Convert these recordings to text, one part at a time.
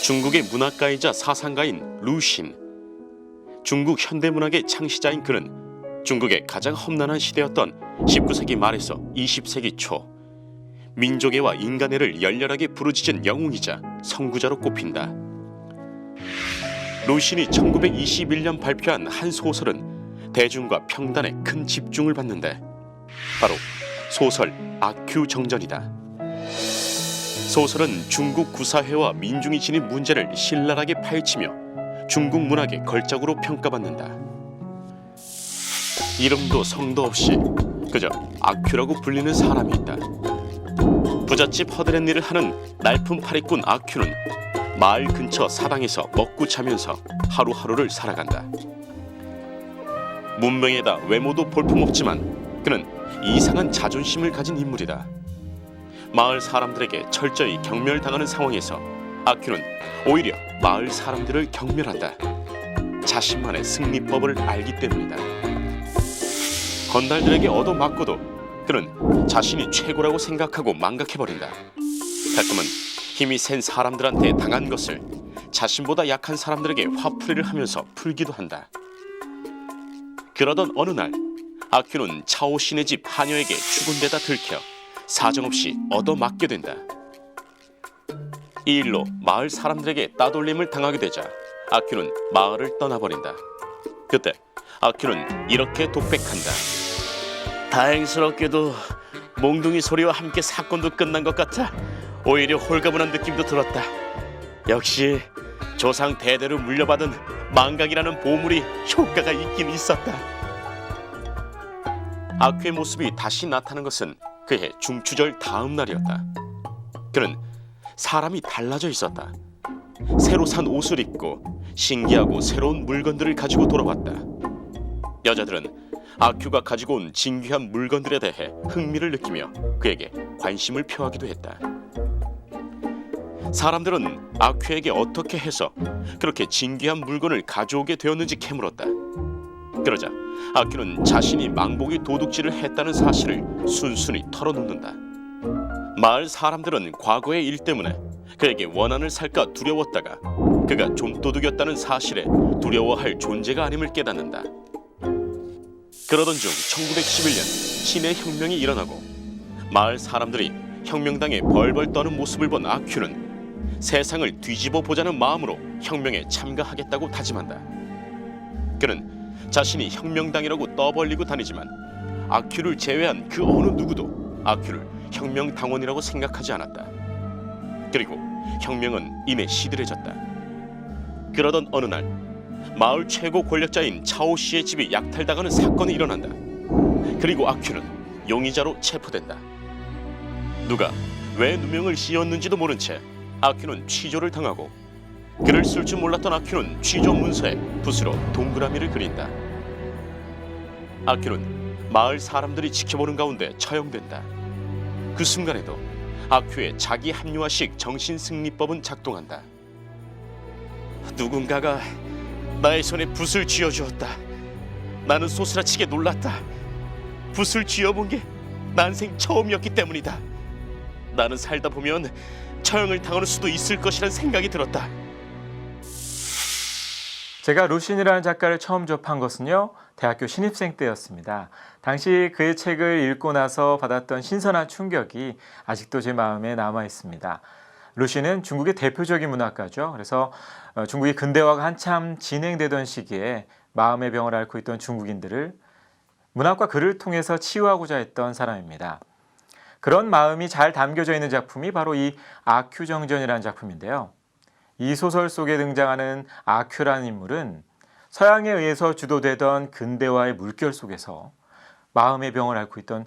중국의 문학가이자 사상가인 루신. 중국 현대문학의 창시자인 그는 중국의 가장 험난한 시대였던 19세기 말에서 20세기 초 민족애와 인간애를 열렬하게 부르짖은 영웅이자 선구자로 꼽힌다. 루신이 1921년 발표한 한 소설은 대중과 평단에 큰 집중을 받는데 바로 소설 아큐 정전이다. 소설은 중국 구사회와 민중이 지닌 문제를 신랄하게 파헤치며 중국 문학의 걸작으로 평가받는다. 이름도 성도 없이 그저 아큐라고 불리는 사람이 있다. 부잣집 허드렛 일을 하는 날품 파리꾼 아큐는 마을 근처 사당에서 먹고 자면서 하루하루를 살아간다. 문명에다 외모도 볼품없지만 그는 이상한 자존심을 가진 인물이다. 마을 사람들에게 철저히 경멸당하는 상황에서 아큐는 오히려 마을 사람들을 경멸한다. 자신만의 승리법을 알기 때문이다. 건달들에게 얻어맞고도 그는 자신이 최고라고 생각하고 망각해버린다. 가끔은 힘이 센 사람들한테 당한 것을 자신보다 약한 사람들에게 화풀이를 하면서 풀기도 한다. 그러던 어느 날 아큐는 차오신의 집 하녀에게 죽은 데다 들켜 사정없이 얻어맞게 된다. 이 일로 마을 사람들에게 따돌림을 당하게 되자 아큐는 마을을 떠나버린다. 그때 아큐는 이렇게 독백한다. 다행스럽게도 몽둥이 소리와 함께 사건도 끝난 것 같아 오히려 홀가분한 느낌도 들었다. 역시 조상 대대로 물려받은 망각이라는 보물이 효과가 있긴 있었다. 아큐의 모습이 다시 나타난 것은 그해 중추절 다음 날이었다. 그는 사람이 달라져 있었다. 새로 산 옷을 입고 신기하고 새로운 물건들을 가지고 돌아왔다. 여자들은 아큐가 가지고 온 진귀한 물건들에 대해 흥미를 느끼며 그에게 관심을 표하기도 했다. 사람들은 아큐에게 어떻게 해서 그렇게 진귀한 물건을 가져오게 되었는지 캐물었다. 그러자 아큐는 자신이 망복이 도둑질을 했다는 사실을 순순히 털어놓는다. 마을 사람들은 과거의 일 때문에 그에게 원한을 살까 두려웠다가 그가 좀도둑이었다는 사실에 두려워할 존재가 아님을 깨닫는다. 그러던 중 1911년 신의 혁명이 일어나고 마을 사람들이 혁명당에 벌벌 떠는 모습을 본 아큐는 세상을 뒤집어 보자는 마음으로 혁명에 참가하겠다고 다짐한다. 그는 자신이 혁명당이라고 떠벌리고 다니지만 아큐를 제외한 그 어느 누구도 아큐를 혁명당원이라고 생각하지 않았다. 그리고 혁명은 이내 시들해졌다. 그러던 어느 날 마을 최고 권력자인 차오씨의 집이 약탈당하는 사건이 일어난다. 그리고 아큐는 용의자로 체포된다. 누가 왜 누명을 씌웠는지도 모른 채 아큐는 취조를 당하고 글을 쓸 줄 몰랐던 아큐는 취조 문서에 붓으로 동그라미를 그린다. 아큐는 마을 사람들이 지켜보는 가운데 처형된다. 그 순간에도 아큐의 자기 합리화식 정신승리법은 작동한다. 누군가가 나의 손에 붓을 쥐어주었다. 나는 소스라치게 놀랐다. 붓을 쥐어본 게 난생 처음이었기 때문이다. 나는 살다 보면 처형을 당할 수도 있을 것이란 생각이 들었다. 제가 루신이라는 작가를 처음 접한 것은요, 대학교 신입생 때였습니다. 당시 그의 책을 읽고 나서 받았던 신선한 충격이 아직도 제 마음에 남아 있습니다. 루신은 중국의 대표적인 문학가죠. 그래서 중국의 근대화가 한참 진행되던 시기에 마음의 병을 앓고 있던 중국인들을 문학과 글을 통해서 치유하고자 했던 사람입니다. 그런 마음이 잘 담겨져 있는 작품이 바로 이 아큐 정전이라는 작품인데요. 이 소설 속에 등장하는 아큐라는 인물은 서양에 의해서 주도되던 근대화의 물결 속에서 마음의 병을 앓고 있던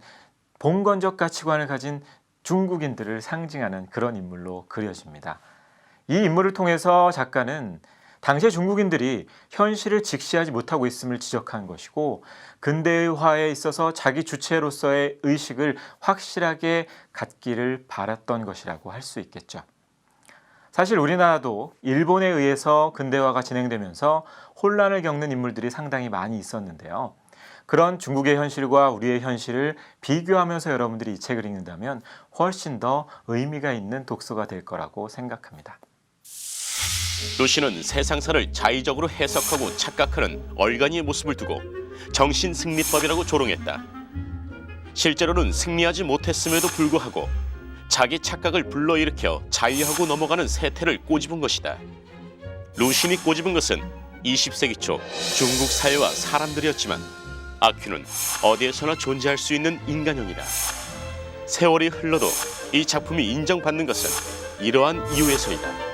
봉건적 가치관을 가진 중국인들을 상징하는 그런 인물로 그려집니다. 이 인물을 통해서 작가는 당시의 중국인들이 현실을 직시하지 못하고 있음을 지적한 것이고 근대화에 있어서 자기 주체로서의 의식을 확실하게 갖기를 바랐던 것이라고 할 수 있겠죠. 사실 우리나라도 일본에 의해서 근대화가 진행되면서 혼란을 겪는 인물들이 상당히 많이 있었는데요. 그런 중국의 현실과 우리의 현실을 비교하면서 여러분들이 이 책을 읽는다면 훨씬 더 의미가 있는 독서가 될 거라고 생각합니다. 루시는 세상사를 자의적으로 해석하고 착각하는 얼간이의 모습을 두고 정신승리법이라고 조롱했다. 실제로는 승리하지 못했음에도 불구하고 자기 착각을 불러일으켜 자위하고 넘어가는 세태를 꼬집은 것이다. 루신이 꼬집은 것은 20세기 초 중국 사회와 사람들이었지만 아퀴는 어디에서나 존재할 수 있는 인간형이다. 세월이 흘러도 이 작품이 인정받는 것은 이러한 이유에서이다.